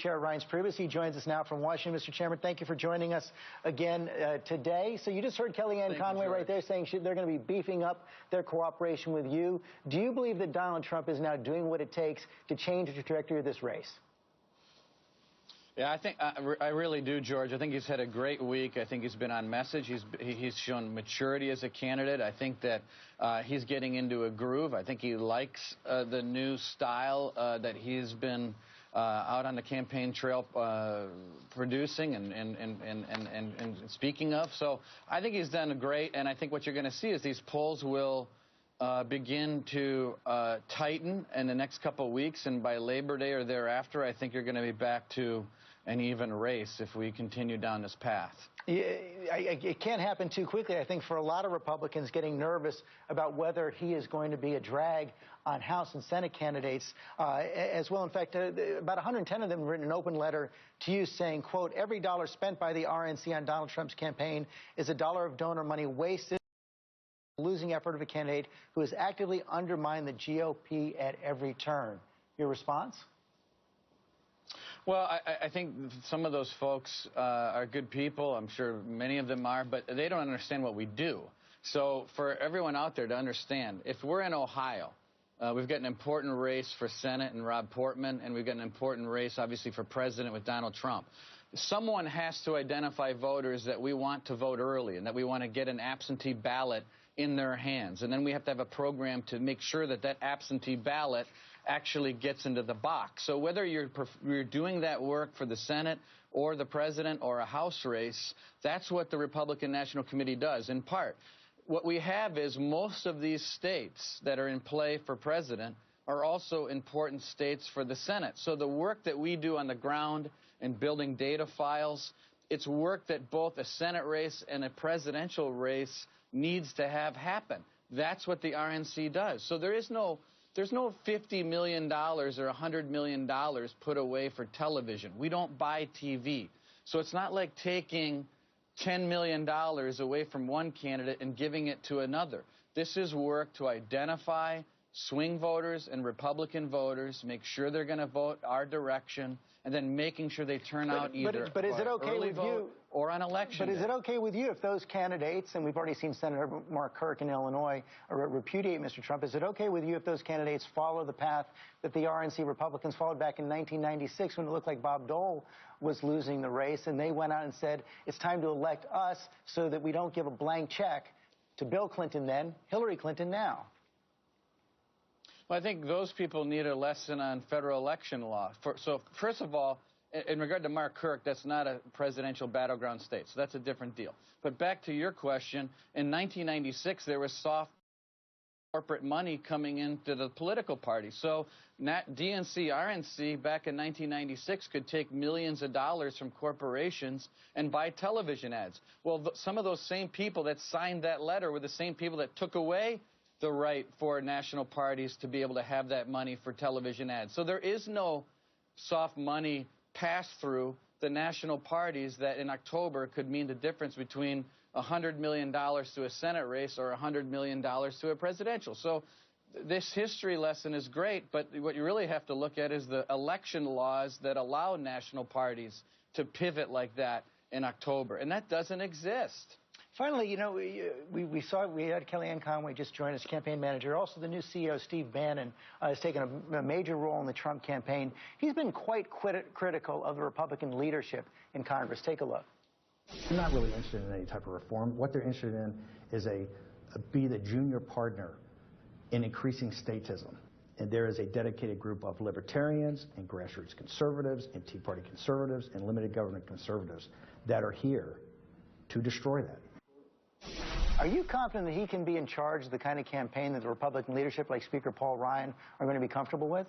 Chair Reince Priebus. He joins us now from Washington. Mr. Chairman, thank you for joining us again today. So you just heard Kellyanne Conway right there saying they're going to be beefing up their cooperation with you. Do you believe that Donald Trump is now doing what it takes to change the trajectory of this race? Yeah, I really do, George. I think he's had a great week. I think he's been on message. He's shown maturity as a candidate. I think that he's getting into a groove. I think he likes the new style that he's been out on the campaign trail producing and speaking of. So I think he's done great, and I think what you're going to see is these polls will begin to tighten in the next couple of weeks, and by Labor Day or thereafter, I think you're going to be back to an even race if we continue down this path. Yeah, it can't happen too quickly. I think for a lot of Republicans getting nervous about whether he is going to be a drag on House and Senate candidates as well. In fact, about 110 of them have written an open letter to you saying, quote, every dollar spent by the RNC on Donald Trump's campaign is a dollar of donor money wasted, losing effort of a candidate who has actively undermined the GOP at every turn. Your response? Well, I think some of those folks are good people. I'm sure many of them are, but they don't understand what we do. So for everyone out there to understand, if we're in Ohio, we've got an important race for Senate and Rob Portman, and we've got an important race, obviously, for president with Donald Trump. Someone has to identify voters that we want to vote early and that we want to get an absentee ballot in their hands. And then we have to have a program to make sure that that absentee ballot actually gets into the box. So whether you're doing that work for the Senate or the president or a House race, that's what the Republican National Committee does, in part. What we have is most of these states that are in play for president are also important states for the Senate. So the work that we do on the ground in building data files, it's work that both a Senate race and a presidential race needs to have happen. That's what the RNC does. So there's no $50 million or $100 million put away for television. We don't buy TV. So it's not like taking $10 million away from one candidate and giving it to another. This is work to identify swing voters and Republican voters, make sure they're going to vote our direction, and then making sure they turn out either but is it okay early with vote you, or on election But is day. it okay with you if those candidates, and we've already seen Senator Mark Kirk in Illinois repudiate Mr. Trump, is it okay with you if those candidates follow the path that the RNC Republicans followed back in 1996 when it looked like Bob Dole was losing the race, and they went out and said, it's time to elect us so that we don't give a blank check to Bill Clinton then, Hillary Clinton now? Well, I think those people need a lesson on federal election law. So first of all, in regard to Mark Kirk, that's not a presidential battleground state, so that's a different deal. But back to your question, in 1996, there was soft corporate money coming into the political party. So DNC, RNC, back in 1996, could take millions of dollars from corporations and buy television ads. Well, some of those same people that signed that letter were the same people that took away the right for national parties to be able to have that money for television ads. So there is no soft money pass-through the national parties that in October could mean the difference between $100 million to a Senate race or $100 million to a presidential. So this history lesson is great, but what you really have to look at is the election laws that allow national parties to pivot like that in October, and that doesn't exist. Finally, you know, we had Kellyanne Conway just join as campaign manager. Also, the new CEO, Steve Bannon, has taken a major role in the Trump campaign. He's been quite critical of the Republican leadership in Congress. Take a look. They're not really interested in any type of reform. What they're interested in is be the junior partner in increasing statism. And there is a dedicated group of libertarians and grassroots conservatives and Tea Party conservatives and limited government conservatives that are here to destroy that. Are you confident that he can be in charge of the kind of campaign that the Republican leadership, like Speaker Paul Ryan, are going to be comfortable with?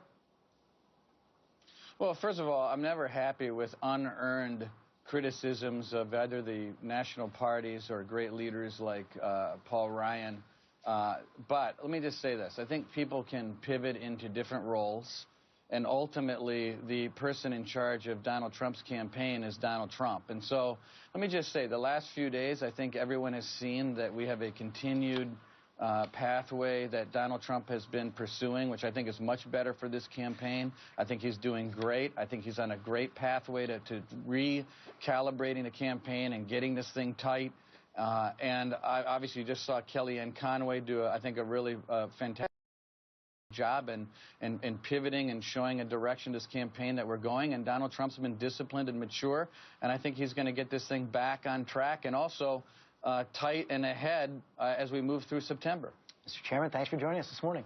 Well, first of all, I'm never happy with unearned criticisms of either the national parties or great leaders like Paul Ryan. But let me just say this. I think people can pivot into different roles. And ultimately, the person in charge of Donald Trump's campaign is Donald Trump. And so let me just say, the last few days, I think everyone has seen that we have a continued pathway that Donald Trump has been pursuing, which I think is much better for this campaign. I think he's doing great. I think he's on a great pathway to recalibrating the campaign and getting this thing tight. And I obviously just saw Kellyanne Conway do, I think, a really fantastic job in pivoting and showing a direction to this campaign that we're going. And Donald Trump's been disciplined and mature, and I think he's going to get this thing back on track and also tight and ahead as we move through September. Mr. Chairman, thanks for joining us this morning.